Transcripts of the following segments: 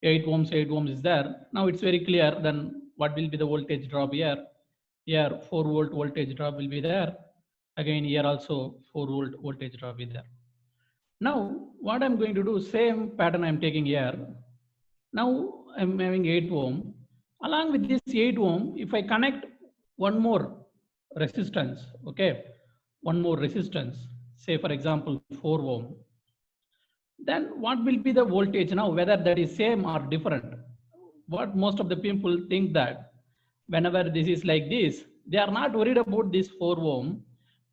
8 ohms, 8 ohms is there. Now it's very clear. Then what will be the voltage drop here? Here 4 volt voltage drop will be there. Again here also 4 volt voltage drop is there. Now what I'm going to do, same pattern I'm taking here. Now I'm having 8 ohm. Along with this 8 ohm, if I connect one more resistance, okay, one more resistance, say for example 4 ohm, then what will be the voltage now, whether that is same or different? What most of the people think that whenever this is like this, they are not worried about this 4 ohm.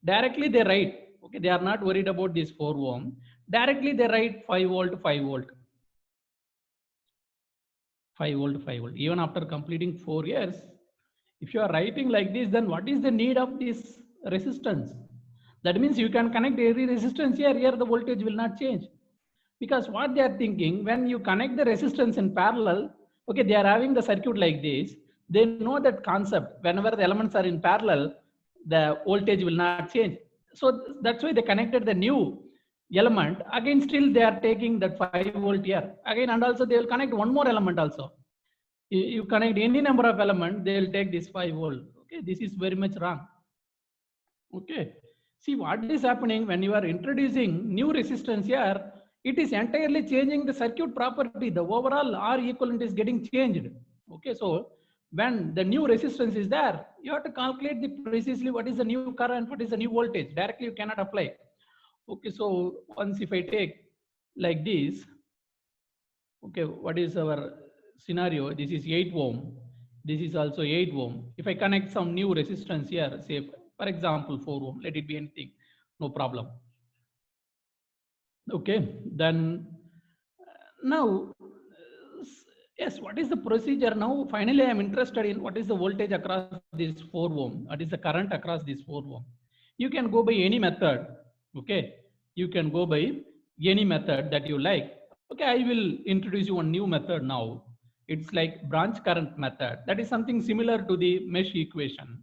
Directly they write, okay, they are not worried about this 4 ohm. Directly they write 5 volt, 5 volt. 5 volt, 5 volt. Even after completing 4 years, if you are writing like this, then what is the need of this resistance? That means you can connect every resistance here, here the voltage will not change. Because what they are thinking, when you connect the resistance in parallel, okay, they are having the circuit like this, they know that concept. Whenever the elements are in parallel, the voltage will not change. So that's why they connected the new element. Again, still they are taking that 5 volt here. Again, and also they will connect one more element also. You connect any number of elements, they will take this 5 volt. Okay, this is very much wrong. Okay, see what is happening when you are introducing new resistance here, it is entirely changing the circuit property. The overall R equivalent is getting changed. Okay, so when the new resistance is there, you have to calculate the precisely what is the new current, what is the new voltage. Directly you cannot apply. Okay, so once if I take like this, okay, what is our scenario? This is 8 ohm. This is also 8 ohm. If I connect some new resistance here, say for example 4 ohm, let it be anything, no problem. Okay, then now, yes, what is the procedure now? Finally, I am interested in what is the voltage across this 4 ohm, what is the current across this 4 ohm. You can go by any method. Okay, you can go by any method that you like. Okay, I will introduce you a new method now. It's like branch current method. That is something similar to the mesh equation.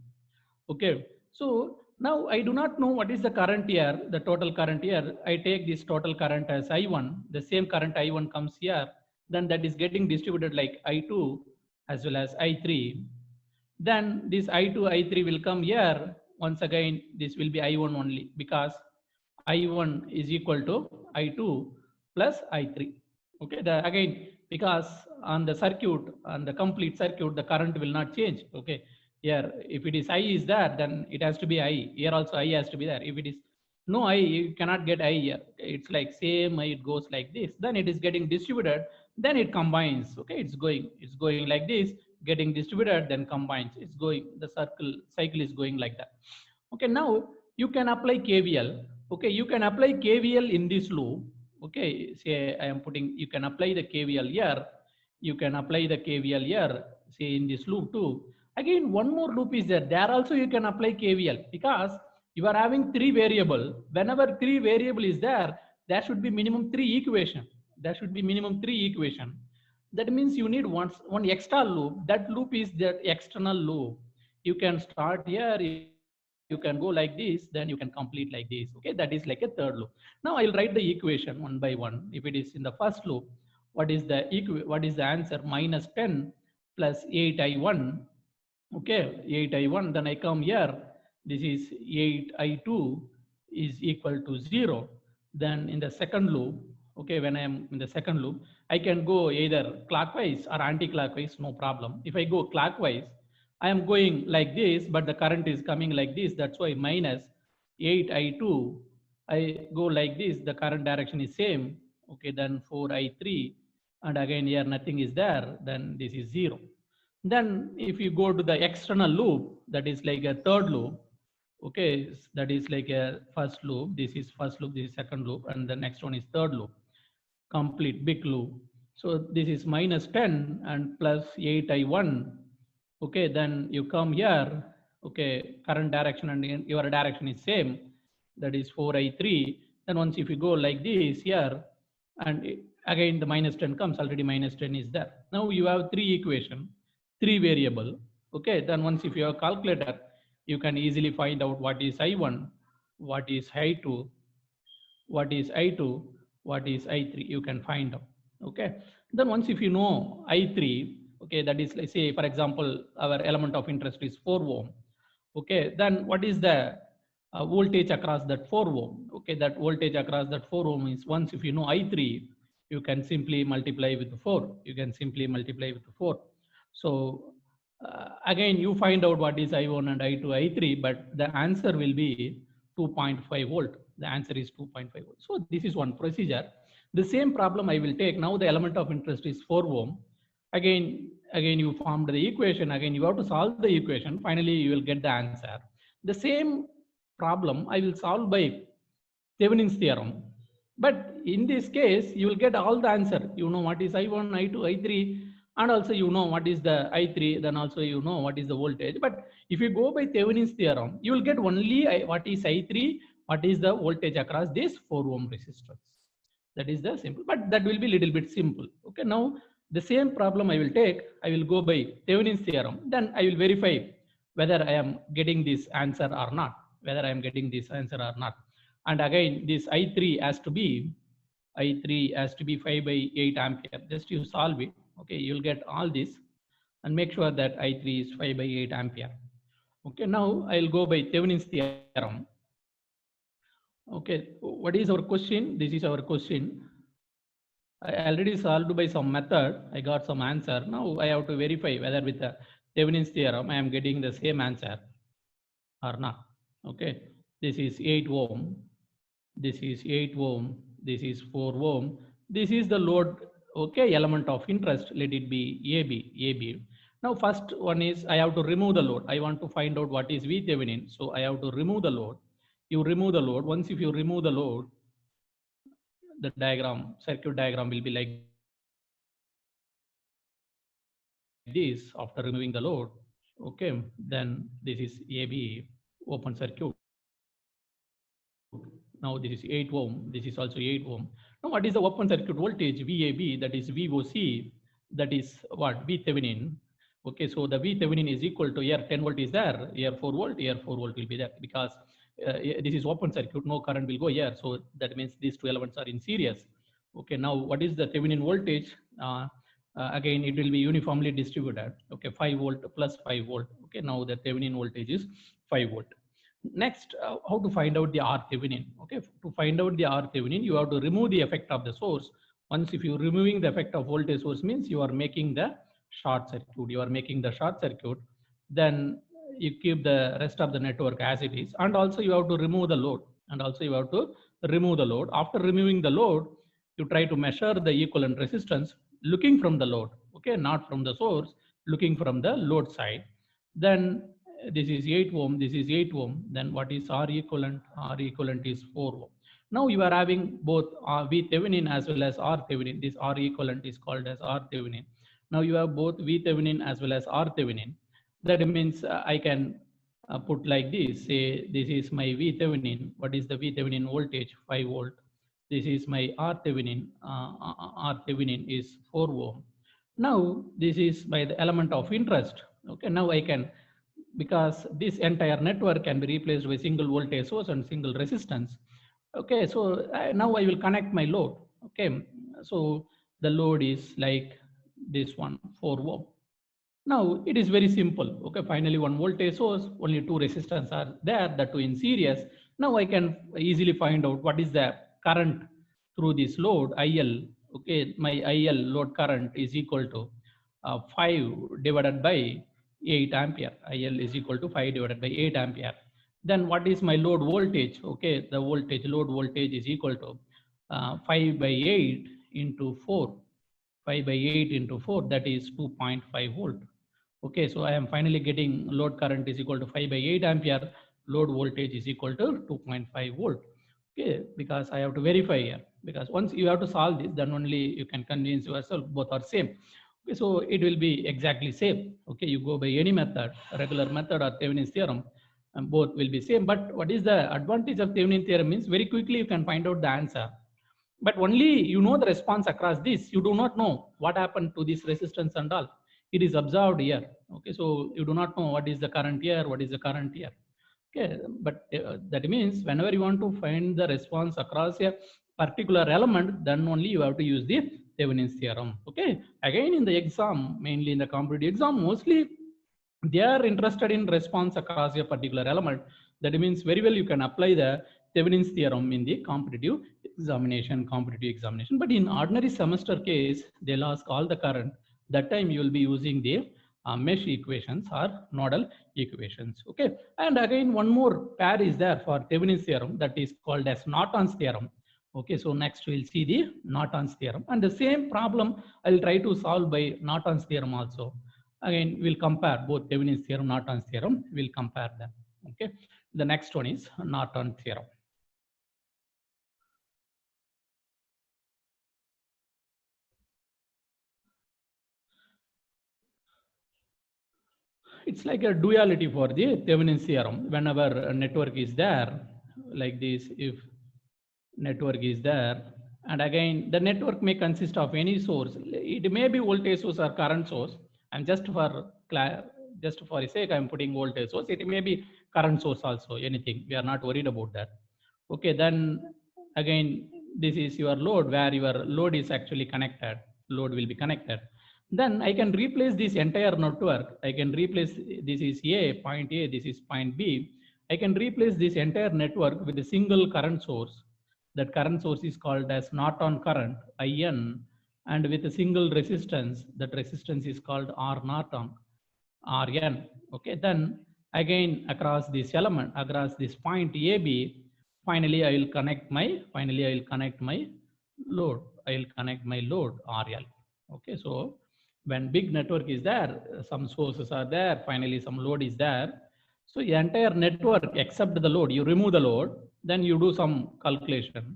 Okay, so now I do not know what is the current here, the total current here. I take this total current as I1, the same current I1 comes here, then that is getting distributed like I2 as well as I3. Then this I2, I3 will come here. Once again, this will be I1 only because I1 is equal to I2 plus I3. Okay, again, because on the circuit, on the complete circuit, the current will not change. Okay, here, if it is I is there, then it has to be I. Here also I has to be there. If it is no I, you cannot get I here. It's like same I, it goes like this. Then it is getting distributed. Then it combines. Okay, it's going like this, getting distributed, then combines. It's going, the cycle is going like that. Okay, now you can apply KVL. Okay, you can apply KVL in this loop. Okay, say I am putting, you can apply the KVL here. You can apply the KVL here, say in this loop too. Again, one more loop is there. There also you can apply KVL because you are having 3 variable. Whenever 3 variable is there, there should be minimum 3 equation. There should be minimum 3 equation. That means you need one extra loop. That loop is the external loop. You can start here, you can go like this, then you can complete like this. Okay, that is like a third loop. Now I'll write the equation one by one. If it is in the first loop, what is the answer? Minus 10 plus 8I1. Okay, 8I1. Then I come here. This is 8I2 is equal to 0. Then in the second loop, okay, when I am in the second loop, I can go either clockwise or anti-clockwise, no problem. If I go clockwise, I am going like this, but the current is coming like this. That's why minus 8I2. I go like this, the current direction is same. Okay, then 4I3, and again here nothing is there, then this is 0. Then if you go to the external loop, that is like a third loop. Okay, that is like a first loop. This is first loop, this is second loop, and the next one is third loop. Complete big loop. So this is minus 10 and plus 8I1. Okay, then you come here. Okay, current direction and your direction is same. That is 4I3. Then once if you go like this here, and again the minus 10 comes, already minus 10 is there. Now you have 3 equation, 3 variable. Okay, then once if you have calculator, you can easily find out what is I1, what is I2, what is I2, what is I3, you can find out. Okay, Then once if you know I3, okay, that is, let's say, for example, our element of interest is 4 ohm. Okay, then what is the voltage across that 4 ohm? Okay, that voltage across that 4 ohm is, once if you know I3, you can simply multiply with 4. You can simply multiply with 4. So again, you find out what is I1 and I2, I3, but the answer will be 2.5 volt. The answer is 2.5 volt. So this is one procedure. The same problem I will take. Now the element of interest is 4 ohm. Again you formed the equation. Again, you have to solve the equation. Finally, you will get the answer. The same problem I will solve by Thevenin's theorem. But in this case, you will get all the answer. You know what is I1, I2, I3, and also you know what is the I3, then also you know what is the voltage. But if you go by Thevenin's theorem, you will get only what is I3, what is the voltage across this 4 ohm resistance. That is the simple, but that will be little bit simple. Okay, now the same problem I will take, I will go by Thevenin's theorem, then I will verify whether I am getting this answer or not, whether I am getting this answer or not. And again, this I3 has to be 5 by 8 ampere. Just you solve it. Okay, you'll get all this and make sure that I3 is 5 by 8 ampere. Okay, now I'll go by Thevenin's theorem. Okay, what is our question? This is our question. I already solved by some method. I got some answer. Now I have to verify whether with the Thevenin's theorem I am getting the same answer or not. Okay, this is 8 ohm. This is 8 ohm. This is 4 ohm. This is the load. Okay, element of interest. Let it be AB. Now first one is I have to remove the load. I want to find out what is VThevenin. So I have to remove the load. You remove the load. Once if you remove the load, the diagram, circuit diagram will be like this after removing the load. Okay, then this is AB, open circuit. Now this is 8 ohm, this is also 8 ohm. Now what is the open circuit voltage? VAB, that is VOC, that is what? VThevenin. Okay, so the VThevenin is equal to, here 10 volt is there, here 4 volt, here 4 volt will be there, because this is open circuit, no current will go here. So that means these two elements are in series. Okay, now what is the Thevenin voltage? Again, it will be uniformly distributed. Okay, 5 volt plus 5 volt. Okay, now the Thevenin voltage is 5 volt. Next, how to find out the RThevenin? Okay, to find out the RThevenin, you have to remove the effect of the source. Once if you removing the effect of voltage source means you are making the short circuit. You are making the short circuit. Then you keep the rest of the network as it is, and also you have to remove the load. After removing the load, you try to measure the equivalent resistance looking from the load. Okay, not from the source, looking from the load side. Then this is 8 ohm, this is 8 ohm. Then what is R equivalent? R equivalent is 4 ohm. Now you are having both VThevenin as well as RThevenin. This R equivalent is called as RThevenin. Now you have both VThevenin as well as RThevenin. That means I can put like this, say this is my VThevenin. What is the VThevenin voltage? 5 volt. This is my RThevenin. RThevenin is 4 ohm. Now this is by the element of interest. Okay, now I can, because this entire network can be replaced by single voltage source and single resistance. Okay, so now I will connect my load. Okay, so the load is like this one, 4 ohm. Now it is very simple. Okay, finally one voltage source, only two resistors are there, the two in series. Now I can easily find out what is the current through this load IL. Okay, my IL load current is equal to 5 divided by 8 ampere. IL is equal to 5 divided by 8 ampere. Then what is my load voltage? Okay, the load voltage is equal to 5 by 8 into 4. 5 by 8 into 4, that is 2.5 volt. Okay, so I am finally getting load current is equal to 5 by 8 ampere, load voltage is equal to 2.5 volt. Okay, because I have to verify here, because once you have to solve this, then only you can convince yourself both are same. Okay, so it will be exactly same. Okay, you go by any method, regular method or Thevenin's theorem, and both will be same. But what is the advantage of Thevenin theorem means very quickly you can find out the answer. But only you know the response across this, you do not know what happened to this resistance and all. It is observed here. Okay, so you do not know what is the current here, what is the current here. Okay, but that means whenever you want to find the response across a particular element, then only you have to use the Thevenin's theorem. Okay, again in the exam, mainly in the competitive exam, mostly they are interested in response across a particular element. That means very well you can apply the Thevenin's theorem in the competitive examination. But in ordinary semester case, they'll ask all the current. That time you will be using the mesh equations or nodal equations. Okay, and again one more pair is there for Thevenin's theorem, that is called as Norton's theorem. Okay, so next we'll see the Norton's theorem, and the same problem I'll try to solve by Norton's theorem also. Again, we'll compare both Thevenin's theorem, Norton's theorem. We'll compare them. Okay, the next one is Norton theorem. It's like a duality for the Thevenin's theorem. Whenever a network is there, like this, if network is there, and again the network may consist of any source. It may be voltage source or current source. And just for a sake, I'm putting voltage source. It may be current source also. Anything. We are not worried about that. Okay, then again this is your load, where your load is actually connected. Load will be connected. Then I can replace this entire network. I can replace, this is point A, this is point B. I can replace this entire network with a single current source. That current source is called as Norton current, IN, and with a single resistance, that resistance is called R Norton, Rn. Okay, then again across this element, across this point AB, finally I will connect my load. I will connect my load RL. Okay, so when big network is there, some sources are there, finally some load is there. So the entire network except the load, you remove the load, then you do some calculation.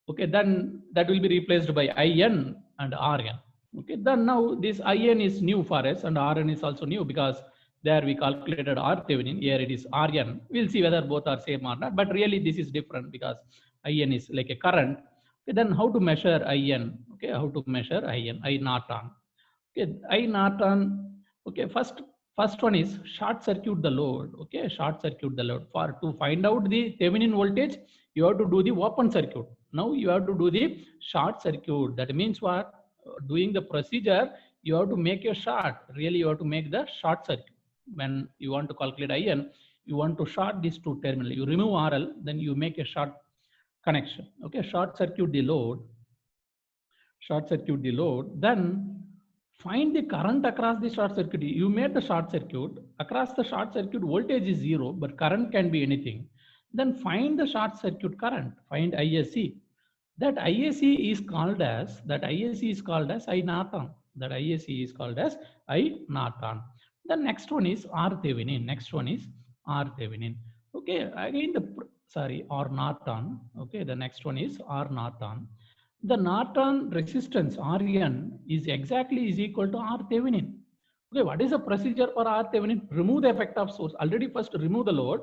Okay, then that will be replaced by IN and RN. Okay, then now this IN is new for us and RN is also new, because there we calculated R Thevenin, here it is RN. We'll see whether both are same or not, but really this is different because IN is like a current. Okay, then how to measure IN? Okay, how to measure IN, I Norton. Okay, I Norton. Okay, first one is short circuit the load. Okay, short circuit the load. For to find out the Thevenin voltage, you have to do the open circuit. Now you have to do the short circuit. That means what? Doing the procedure, you have to make a short. Really, you have to make the short circuit. When you want to calculate IN, you want to short these two terminals. You remove RL, then you make a short connection. Okay, short circuit the load. Short circuit the load. Then find the current across the short circuit. You made the short circuit. Across the short circuit, voltage is 0, but current can be anything. Then find the short circuit current. Find ISC. That ISC is called as I Norton. That ISC is called as I Norton. The next one is R Thevenin. Okay, again R Norton. Okay, the next one is R Norton. The Norton resistance Rn is equal to R Thevenin. Okay, what is the procedure for R Thevenin? Remove the effect of source. Already first remove the load,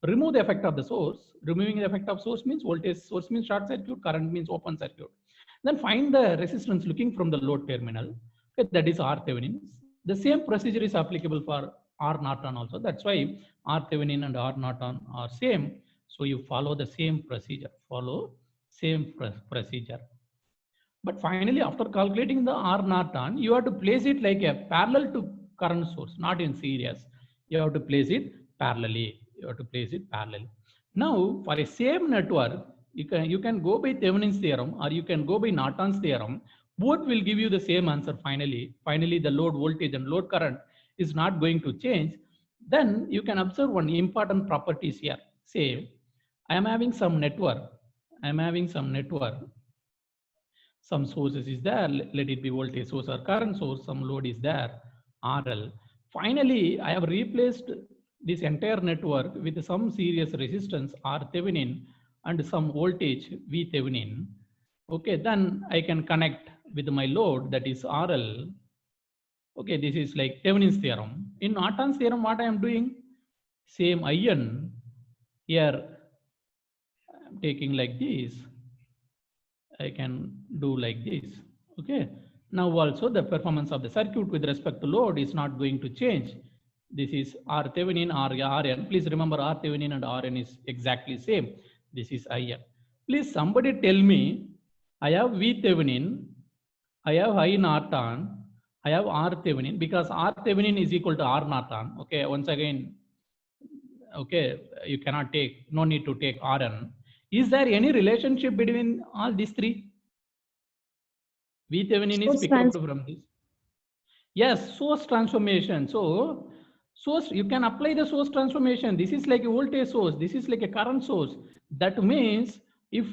remove the effect of the source. Removing the effect of source means voltage source means short circuit, current means open circuit. Then find the resistance looking from the load terminal. Okay, that is R Thevenin. The same procedure is applicable for R Norton also. That's why R Thevenin and R Norton are same. So you follow the same procedure. But finally, after calculating the R Norton, you have to place it like a parallel to current source, not in series. You have to place it parallelly. Now, for a same network, you can go by Thevenin's theorem or you can go by Norton's theorem. Both will give you the same answer finally. Finally, the load voltage and load current is not going to change. Then you can observe one important properties here. Say, I am having some network. Some sources is there, let it be voltage source or current source, some load is there, RL. Finally, I have replaced this entire network with some series resistance R Thevenin and some voltage V Thevenin. Okay, then I can connect with my load, that is RL. Okay, this is like Thevenin's theorem. In Norton's theorem, what I am doing? Same IN, here I am taking like this. I can do like this. Okay. Now also the performance of the circuit with respect to load is not going to change. This is R Thevenin, Rn. Please remember R Thevenin and Rn is exactly same. This is IN. Please somebody tell me, I have V Thevenin I have I Norton, I have R Thevenin, because R Thevenin is equal to R Norton. Okay, once again, okay, you cannot take, no need to take Rn. Is there any relationship between all these three? V Thevenin is Source picked up trans from this. Yes, source transformation. So, source, you can apply the source transformation. This is like a voltage source. This is like a current source. That means if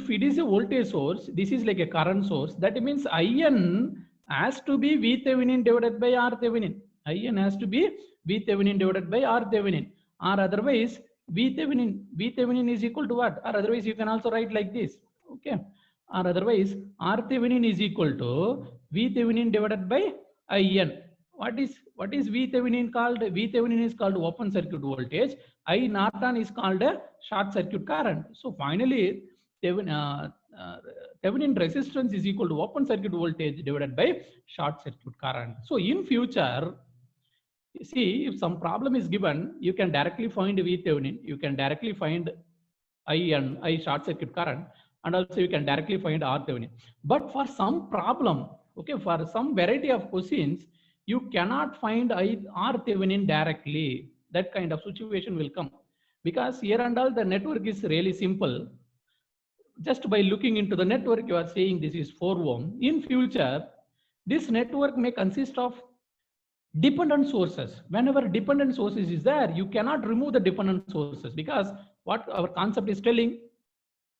it is a voltage source, this is like a current source. That means IN has to be V Thevenin divided by R Thevenin. IN has to be V Thevenin divided by R Thevenin. Or otherwise, V Thevenin is equal to what? Or otherwise, you can also write like this. Okay. Or otherwise, R Thevenin is equal to V Thevenin divided by IN. What is V Thevenin called? V Thevenin is called open circuit voltage. I Norton is called a short circuit current. So finally, Thevenin resistance is equal to open circuit voltage divided by short circuit current. So in future, see, if some problem is given, you can directly find V Thevenin. You can directly find I short circuit current, and also you can directly find R Thevenin. But for some problem, okay, for some variety of questions, you cannot find R Thevenin directly. That kind of situation will come, because here and all the network is really simple. Just by looking into the network, you are saying this is 4 ohm. In future, this network may consist of dependent sources. Whenever dependent sources is there, you cannot remove the dependent sources, because what our concept is telling,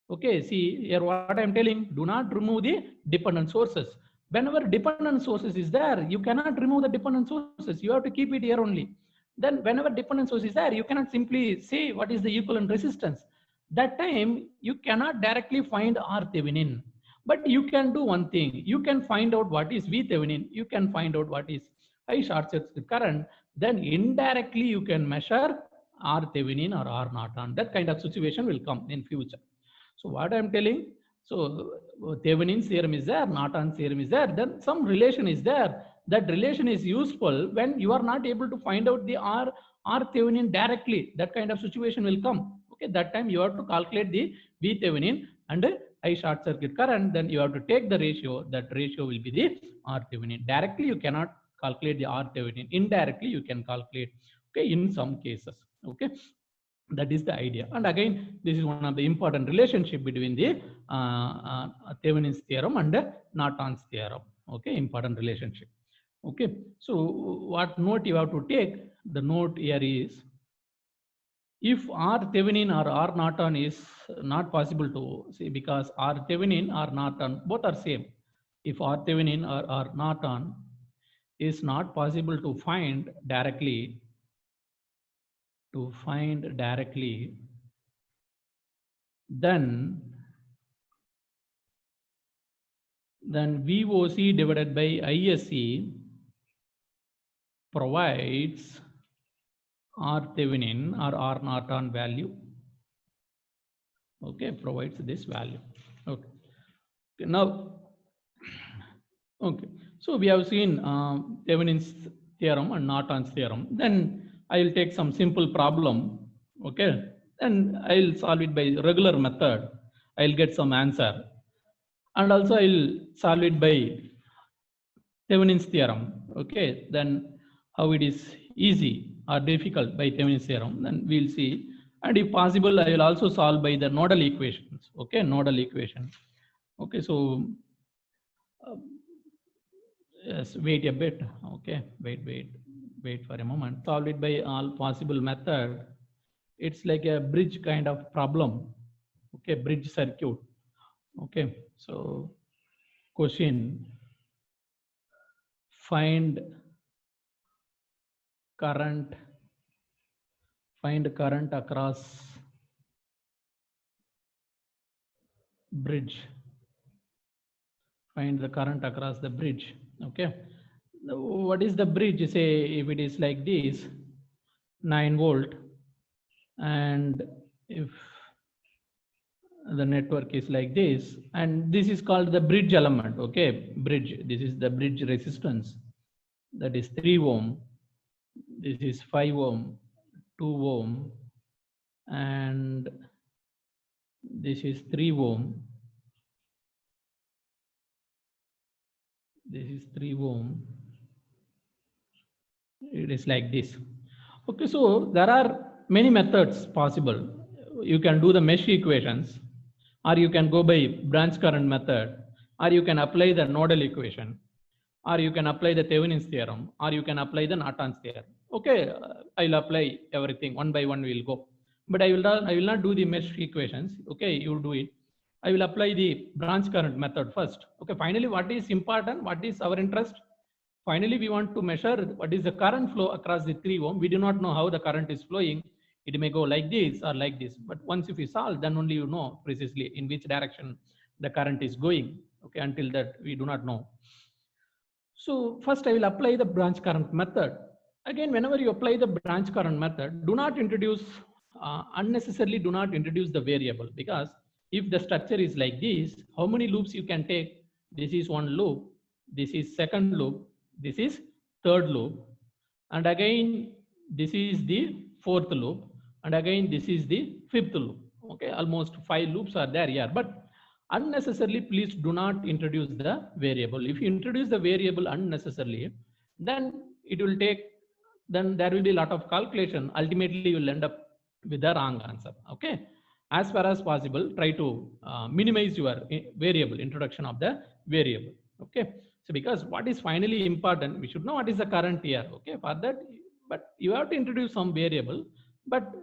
okay, see here what I am telling, do not remove the dependent sources. Whenever dependent sources is there, you cannot remove the dependent sources. You have to keep it here only. Then whenever dependent source is there, you cannot simply say what is the equivalent resistance. That time you cannot directly find R Thevenin. But you can do one thing. You can find out what is V Thevenin. You can find out what is I short circuit current. Then indirectly you can measure R Thevenin or R Norton. That kind of situation will come in future. So what I'm telling, so Thevenin's theorem is there, Norton's theorem is there, then some relation is there. That relation is useful when you are not able to find out the R Thevenin directly. That kind of situation will come. Okay, that time you have to calculate the V Thevenin and I short circuit current. Then you have to take the ratio. That ratio will be the R Thevenin. Directly you cannot calculate the R Thevenin. Indirectly you can calculate. Okay, in some cases. Okay. That is the idea. And again, this is one of the important relationship between the Thevenin's theorem and Norton's theorem. Okay, important relationship. Okay, so what note you have to take? The note here is, if R Thevenin or R Norton is not possible to see, because R Thevenin or Norton both are same. If R Thevenin or R Norton is not possible to find directly, then VOC divided by ISC provides R Thevenin or R Norton value. Okay, provides this value. Okay, now, okay, so we have seen Thevenin's theorem and Norton's theorem. Then I will take some simple problem. Okay, and I'll solve it by regular method. I'll get some answer, and also I'll solve it by Thevenin's theorem. Okay, then how it is easy or difficult by Thevenin's theorem, then we'll see. And if possible, I will also solve by the nodal equations. Okay, nodal equation. Okay, so yes, wait a bit. Okay, wait for a moment. Solve it by all possible method. It's like a bridge kind of problem. Okay, bridge circuit. Okay, so question: find current across bridge. Find the current across the bridge. Okay, what is the bridge? Say if it is like this, 9 volt, and if the network is like this, and this is called the bridge element. Okay, bridge, this is the bridge resistance, that is 3 ohm, this is 5 ohm, 2 ohm, and this is 3 ohm, This is 3 ohm. It is like this. Okay, so there are many methods possible. You can do the mesh equations, or you can go by branch current method, or you can apply the nodal equation, or you can apply the Thevenin's theorem, or you can apply the Norton's theorem. Okay, I'll apply everything one by one. We'll go, but I will not do the mesh equations. Okay, you do it. I will apply the branch current method first. Okay, finally, what is important? What is our interest? Finally, we want to measure what is the current flow across the 3 ohm. We do not know how the current is flowing. It may go like this or like this. But once if we solve, then only you know precisely in which direction the current is going. Okay, until that we do not know. So first I will apply the branch current method. Again, whenever you apply the branch current method, do not introduce, unnecessarily do not introduce the variable, because if the structure is like this, how many loops you can take? This is one loop, this is second loop, this is third loop, and again this is the fourth loop, and again this is the fifth loop. Okay, almost 5 loops are there here, but unnecessarily please do not introduce the variable. If you introduce the variable unnecessarily, then it will take, then there will be a lot of calculation. Ultimately you will end up with the wrong answer. Okay, as far as possible, try to minimize your variable, introduction of the variable. Okay, so because what is finally important, we should know what is the current here. Okay, for that, but you have to introduce some variable, but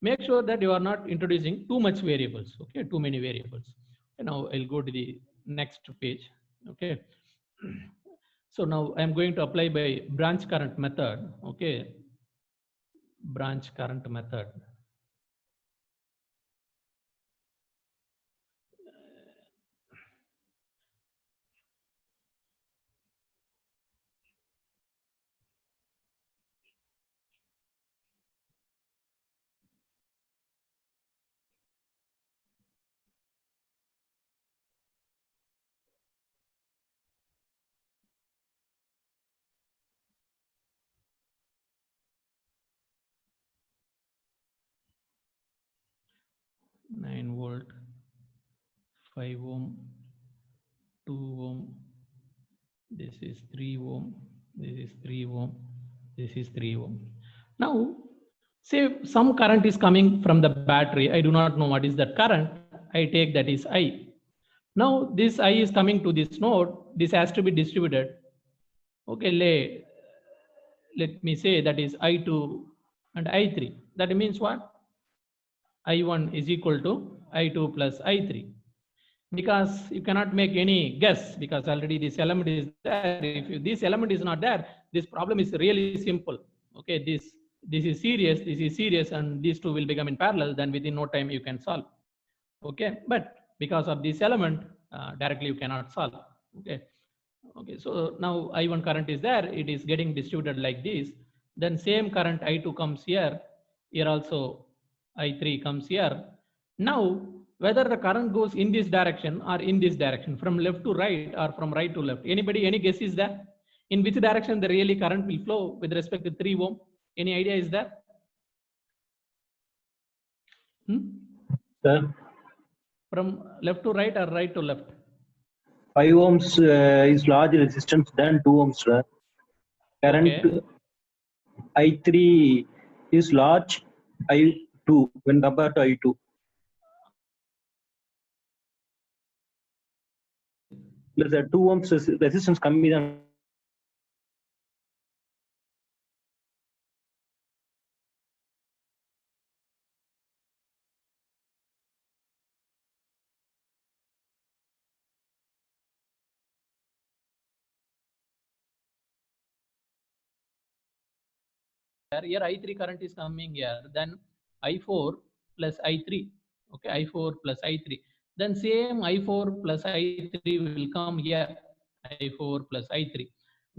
make sure that you are not introducing too much variables. Okay, too many variables. And now I'll go to the next page. Okay, so now I'm going to apply by branch current method. Okay, branch current method. Nine volt, 5 ohm, 2 ohm, this is 3 ohm, this is 3 ohm, this is 3 ohm. Now, say some current is coming from the battery. I do not know what is that current. I take that is I. Now this I is coming to this node. This has to be distributed. Okay, let me say that is I2 and I3. That means what? I1 is equal to I2 plus I3. Because you cannot make any guess, because already this element is there. If this element is not there, this problem is really simple. Okay, this is serious, and these two will become in parallel, then within no time you can solve. Okay, but because of this element, directly you cannot solve. Okay, so now I1 current is there, it is getting distributed like this. Then same current I2 comes here also I3 comes here. Now whether the current goes in this direction or in this direction, from left to right or from right to left, anybody, any guess is there? In which direction the really current will flow with respect to 3 ohm? Any idea is there? Sir? From left to right or right to left? 5 ohms is large resistance than 2 ohms, sir. Current Okay. I3 is large I2 when compared to I2. Plus the 2 ohms resistance கம்மி தான். Here I3 current is coming here, then I4 plus I3. Okay, I4 plus I3. Then same I4 plus I3 will come here, I4 plus I3.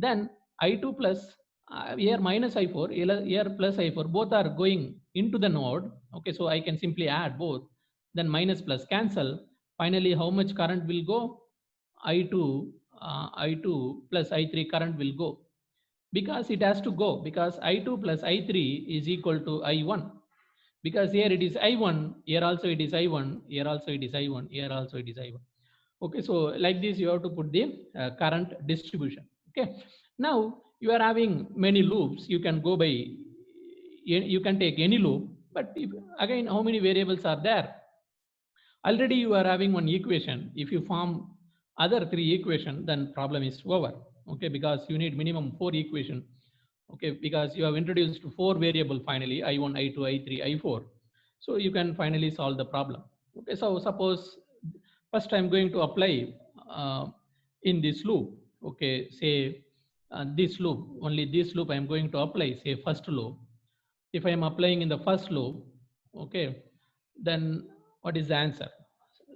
Then I2 plus here minus I4, here plus I4, both are going into the node. Okay, so I can simply add both. Then minus plus cancel. Finally, how much current will go? I2 plus I3 current will go. Because it has to go, because I2 plus I3 is equal to I1. Because here it is I1, here also it is I1, here also it is I1, here also it is I1. Okay, so like this, you have to put the current distribution. Okay, now you are having many loops. You can go by, you can take any loop, but if, again, how many variables are there? Already you are having one equation. If you form other three equation, then problem is over. Okay, because you need minimum 4 equation. Okay, because you have introduced 4 variable finally, I1, I2, I3, I4. So you can finally solve the problem. Okay, so suppose first I'm going to apply in this loop. Okay, say this loop, only this loop I'm going to apply, say first loop. If I am applying in the first loop, okay, then what is the answer?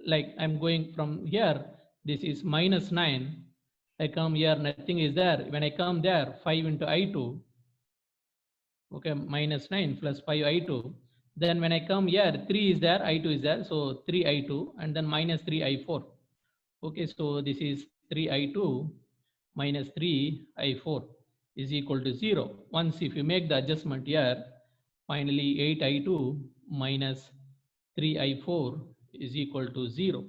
Like I'm going from here, this is -9. I come here, nothing is there. When I come there, 5 into I2, okay, -9 plus 5 I2. Then when I come here, 3 is there, I2 is there, so 3 I2 and then -3 I4. Okay, so this is 3 I2 minus 3 I4 is equal to 0. Once if you make the adjustment here, finally 8 I2 minus 3 I4 is equal to 0.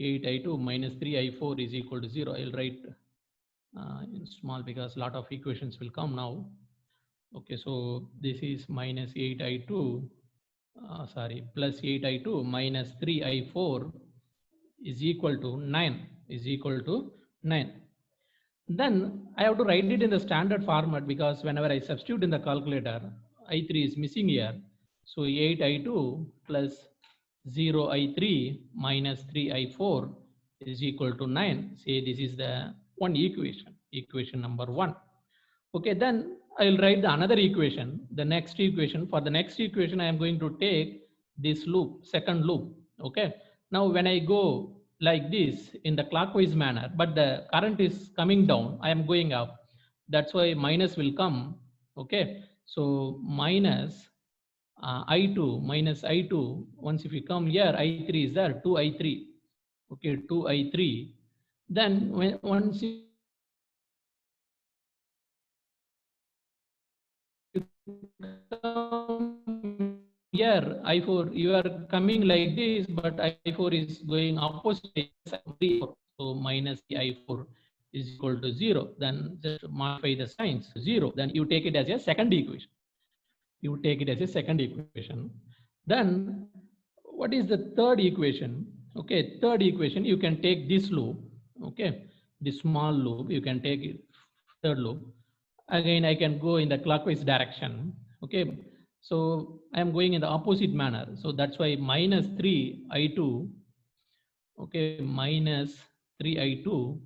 8 I2 minus 3 I4 is equal to 0. I'll write in small because a lot of equations will come now. Okay, so this is minus 8 I2, plus 8 I2 minus 3 I4 is equal to 9, is equal to 9. Then I have to write it in the standard format because whenever I substitute in the calculator, I3 is missing here. So 8 I2 plus 0 I3 minus 3 I4 is equal to 9. Say this is the one equation, equation number 1. Okay, then I'll write the another equation, the next equation. For the next equation, I am going to take this loop, second loop. Okay, now when I go like this in the clockwise manner, but the current is coming down, I am going up. That's why minus will come. Okay, so minus I2 minus I2. Once if you come here, I3 is there, 2 I3. Okay, 2 I3. Then once you come here, I4, you are coming like this, but I4 is going opposite. So minus I4 is equal to 0. Then just modify the signs 0. Then you take it as a second equation. You take it as a second equation. Then what is the third equation? Okay, third equation, you can take this loop. Okay, this small loop, you can take it, third loop. Again, I can go in the clockwise direction. Okay, so I am going in the opposite manner. So that's why minus 3 I2, okay, minus 3 I2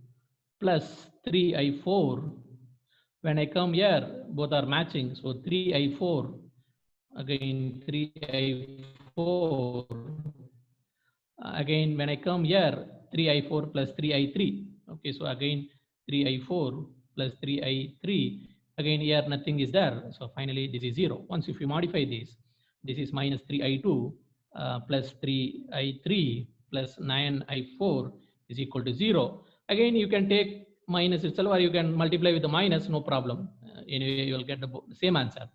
plus 3 I4. When I come here, both are matching. So 3 I4, again 3 I4. Again, when I come here, 3 I4 plus 3 I3. Okay, so again 3 I4 plus 3 I3. Again, here nothing is there. So finally, this is 0. Once if you modify this is minus 3 I2 plus 3 I3 plus 9 I4 is equal to 0. Again, you can take minus itself or you can multiply with the minus, no problem. Anyway, you will get the same answer.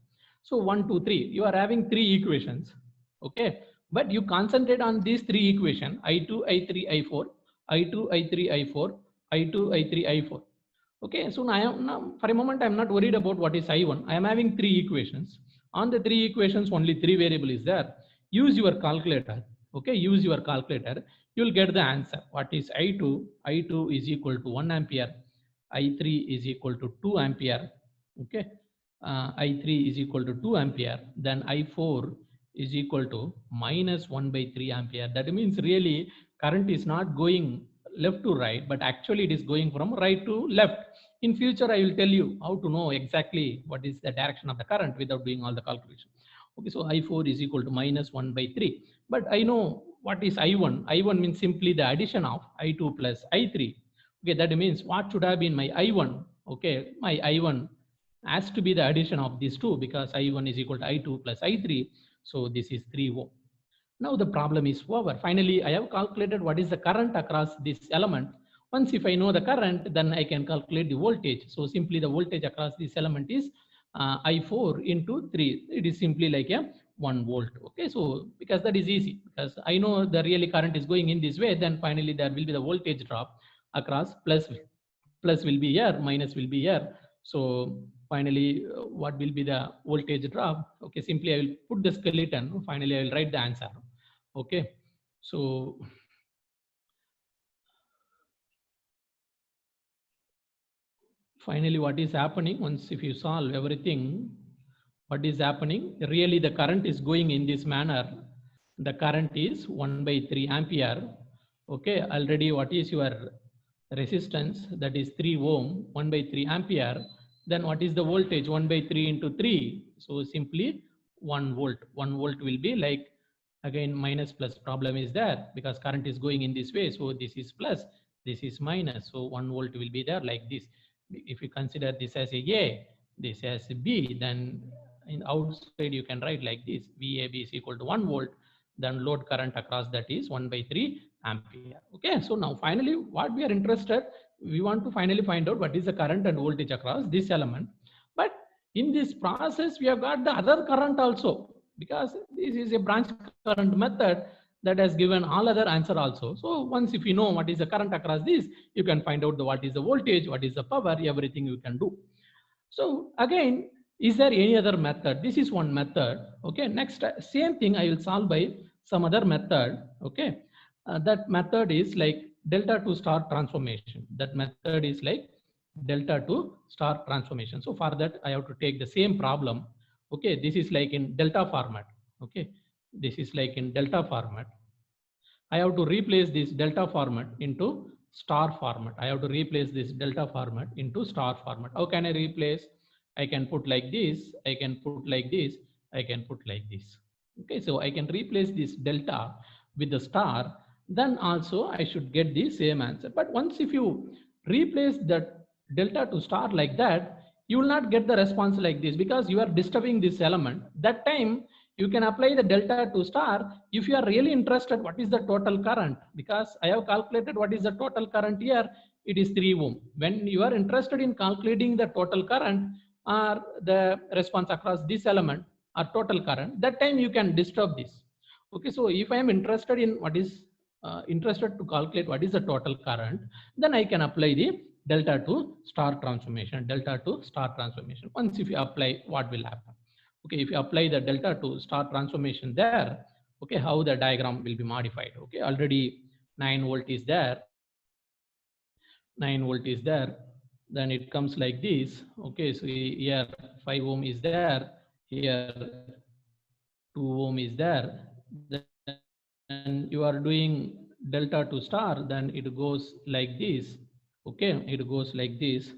So 1, 2, 3, you are having 3 equations. Okay, but you concentrate on these 3 equations, I2, I3, I4, I2, I3, I4, I2, I3, I4. Okay, so now for a moment, I'm not worried about what is I1. I am having 3 equations. On the 3 equations, only 3 variable is there. Use your calculator. Okay, use your calculator. You will get the answer. What is I2? I2 is equal to 1 ampere. I3 is equal to 2 ampere. Okay, I3 is equal to 2 ampere. Then I4 is equal to minus 1 by 3 ampere. That means really current is not going left to right, but actually it is going from right to left. In future, I will tell you how to know exactly what is the direction of the current without doing all the calculation. Okay, so I4 is equal to minus 1 by 3. But I know what is I1. I1 means simply the addition of I2 plus I3. Okay, that means what should have been my I1? Okay, my I1 has to be the addition of these two because I1 is equal to I2 plus I3. So this is 3 ohm. Now the problem is over. Finally, I have calculated what is the current across this element. Once if I know the current, then I can calculate the voltage. So simply the voltage across this element is I4 into 3. It is simply like a 1 volt. Okay, so because that is easy, because I know the really current is going in this way, then finally there will be the voltage drop across, plus will be here, minus will be here. So finally, what will be the voltage drop? Okay, simply I will put the skeleton. Finally, I will write the answer. Okay, so finally, what is happening once if you solve everything, what is happening? Really, the current is going in this manner. The current is 1/3 ampere. Okay, already what is your resistance? That is 3 ohm, 1/3 ampere. Then what is the voltage? 1/3 into 3. So simply 1 volt. 1 volt will be like, again, minus plus problem is there because current is going in this way. So this is plus, this is minus. So 1 volt will be there like this. If you consider this as a, this as a B, then in outside you can write like this: VAB is equal to 1 volt. Then load current across that is 1/3 ampere. Okay, so now finally what we are interested, we want to finally find out what is the current and voltage across this element. But in this process, we have got the other current also, because this is a branch current method that has given all other answer also. So once if you know what is the current across this, you can find out what is the voltage, what is the power, everything you can do. So again, is there any other method? This is one method. Okay, next, same thing I will solve by some other method. Okay, that method is like delta to star transformation. That method is like delta to star transformation. So for that, I have to take the same problem. Okay, this is like in delta format. Okay, this is like in delta format. I have to replace this delta format into star format. I have to replace this delta format into star format. How can I replace? I can put like this, I can put like this, I can put like this. Okay, so I can replace this delta with the star, then also I should get the same answer. But once if you replace that delta to star like that, you will not get the response like this because you are disturbing this element. That time you can apply the delta to star if you are really interested what is the total current, because I have calculated what is the total current here, it is 3 ohm. When you are interested in calculating the total current or the response across this element or total current, that time you can disturb this. Okay, so if I am interested in what is interested to calculate what is the total current, then I can apply the delta to star transformation, delta to star transformation. Once if you apply, what will happen? Okay, if you apply the delta to star transformation there, okay, how the diagram will be modified? Okay, already 9 volt is there, 9 volt is there, then it comes like this. Okay, so here 5 ohm is there, here 2 ohm is there, then you are doing delta to star, then it goes like this. Okay, it goes like this.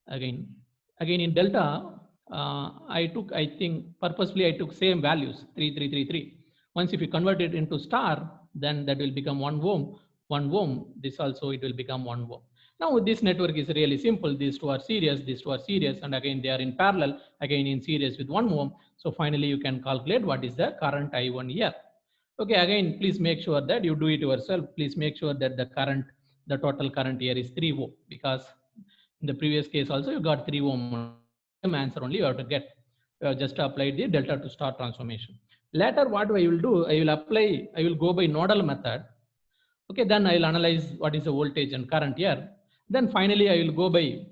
Again in delta, I think purposely I took same values 3333. Once if you convert it into star, then that will become 1 ohm, 1 ohm. This also it will become 1 ohm. Now this network is really simple. These two are series, these two are series, and again they are in parallel, again in series with 1 ohm. So finally you can calculate what is the current I1 here. Okay, again, please make sure that you do it yourself. Please make sure that the total current here is 3 ohm, because in the previous case also you got 3 ohm. Same answer only you have to get. You have just applied the delta to star transformation. Later, what I will do, I will go by nodal method. Okay, then I will analyze what is the voltage and current here. Then finally, I will go by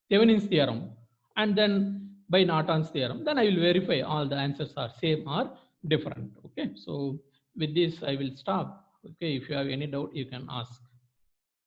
Thevenin's theorem and then by Norton's theorem. Then I will verify all the answers are same or different. Okay, so with this I will stop. Okay, if you have any doubt, you can ask.